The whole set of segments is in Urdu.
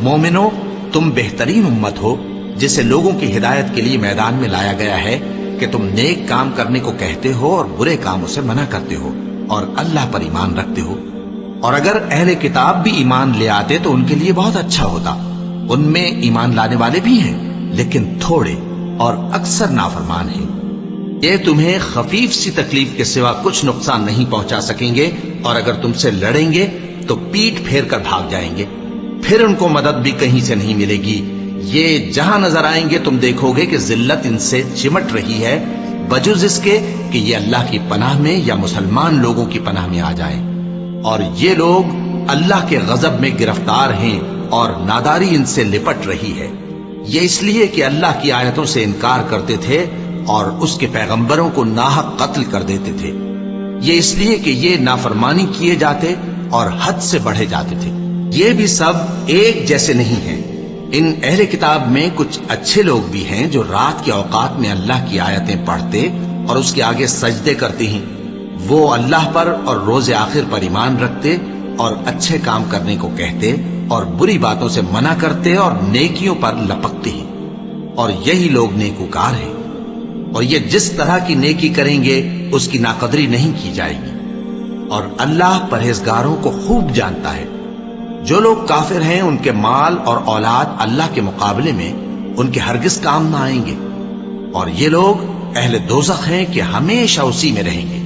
مومنو، تم بہترین امت ہو جسے لوگوں کی ہدایت کے لیے میدان میں لایا گیا ہے کہ تم نیک کام کرنے کو کہتے ہو اور برے کاموں سے منع کرتے ہو اور اللہ پر ایمان رکھتے ہو۔ اور اگر اہل کتاب بھی ایمان لے آتے تو ان کے لیے بہت اچھا ہوتا، ان میں ایمان لانے والے بھی ہیں لیکن تھوڑے اور اکثر نافرمان ہیں۔ یہ تمہیں خفیف سی تکلیف کے سوا کچھ نقصان نہیں پہنچا سکیں گے، اور اگر تم سے لڑیں گے تو پیٹ پھیر کر بھاگ جائیں گے، پھر ان کو مدد بھی کہیں سے نہیں ملے گی۔ یہ جہاں نظر آئیں گے تم دیکھو گے کہ ذلت ان سے چمٹ رہی ہے، بجز اس کے کہ یہ اللہ کی پناہ میں یا مسلمان لوگوں کی پناہ میں آ جائیں۔ اور یہ لوگ اللہ کے غضب میں گرفتار ہیں اور ناداری ان سے لپٹ رہی ہے۔ یہ اس لیے کہ اللہ کی آیتوں سے انکار کرتے تھے اور اس کے پیغمبروں کو ناحق قتل کر دیتے تھے۔ یہ اس لیے کہ یہ نافرمانی کیے جاتے اور حد سے بڑھے جاتے تھے۔ یہ بھی سب ایک جیسے نہیں ہیں۔ ان اہل کتاب میں کچھ اچھے لوگ بھی ہیں جو رات کے اوقات میں اللہ کی آیتیں پڑھتے اور اس کے آگے سجدے کرتے ہیں۔ وہ اللہ پر اور روز آخر پر ایمان رکھتے اور اچھے کام کرنے کو کہتے اور بری باتوں سے منع کرتے اور نیکیوں پر لپکتے ہیں، اور یہی لوگ نیکوکار ہیں۔ اور یہ جس طرح کی نیکی کریں گے اس کی ناقدری نہیں کی جائے گی، اور اللہ پرہیزگاروں کو خوب جانتا ہے۔ جو لوگ کافر ہیں ان کے مال اور اولاد اللہ کے مقابلے میں ان کے ہرگز کام نہ آئیں گے، اور یہ لوگ اہل دوزخ ہیں کہ ہمیشہ اسی میں رہیں گے۔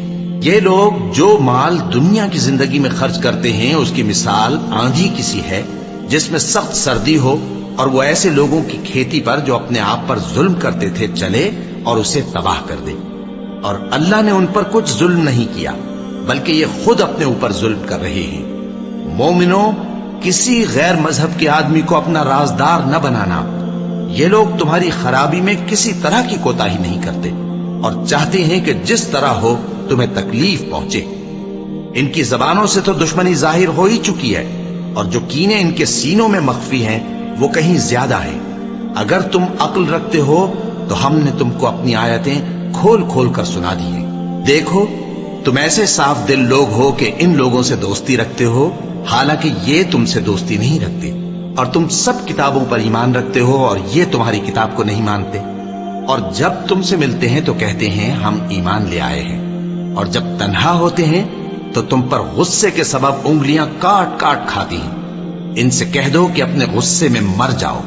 یہ لوگ جو مال دنیا کی زندگی میں خرچ کرتے ہیں اس کی مثال آندھی کسی ہے جس میں سخت سردی ہو، اور وہ ایسے لوگوں کی کھیتی پر جو اپنے آپ پر ظلم کرتے تھے چلے اور اسے تباہ کر دے۔ اور اللہ نے ان پر کچھ ظلم نہیں کیا بلکہ یہ خود اپنے اوپر ظلم کر رہے ہیں۔ مومنو، کسی غیر مذہب کے آدمی کو اپنا رازدار نہ بنانا۔ یہ لوگ تمہاری خرابی میں کسی طرح کی کوتاہی نہیں کرتے اور چاہتے ہیں کہ جس طرح ہو تمہیں تکلیف پہنچے۔ ان کی زبانوں سے تو دشمنی ظاہر ہو ہی چکی ہے، اور جو کینے ان کے سینوں میں مخفی ہیں وہ کہیں زیادہ ہیں۔ اگر تم عقل رکھتے ہو تو ہم نے تم کو اپنی آیتیں کھول کھول کر سنا دی ہیں۔ دیکھو، تم ایسے صاف دل لوگ ہو کہ ان لوگوں سے دوستی رکھتے ہو، حالانکہ یہ تم سے دوستی نہیں رکھتے، اور تم سب کتابوں پر ایمان رکھتے ہو اور یہ تمہاری کتاب کو نہیں مانتے۔ اور جب تم سے ملتے ہیں تو کہتے ہیں ہم ایمان لے آئے ہیں، اور جب تنہا ہوتے ہیں تو تم پر غصے کے سبب انگلیاں کاٹ کاٹ کھاتی ہیں۔ ان سے کہہ دو کہ اپنے غصے میں مر جاؤ،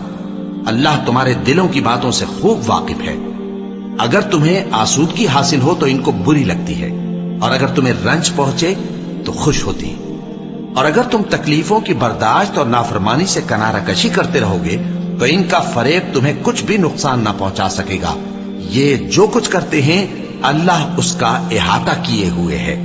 اللہ تمہارے دلوں کی باتوں سے خوب واقف ہے۔ اگر تمہیں آسودگی حاصل ہو تو ان کو بری لگتی ہے، اور اگر تمہیں رنج پہنچے تو خوش ہوتی ہیں۔ اور اگر تم تکلیفوں کی برداشت اور نافرمانی سے کنارہ کشی کرتے رہو گے تو ان کا فریب تمہیں کچھ بھی نقصان نہ پہنچا سکے گا۔ یہ جو کچھ کرتے ہیں اللہ اس کا احاطہ کیے ہوئے ہے۔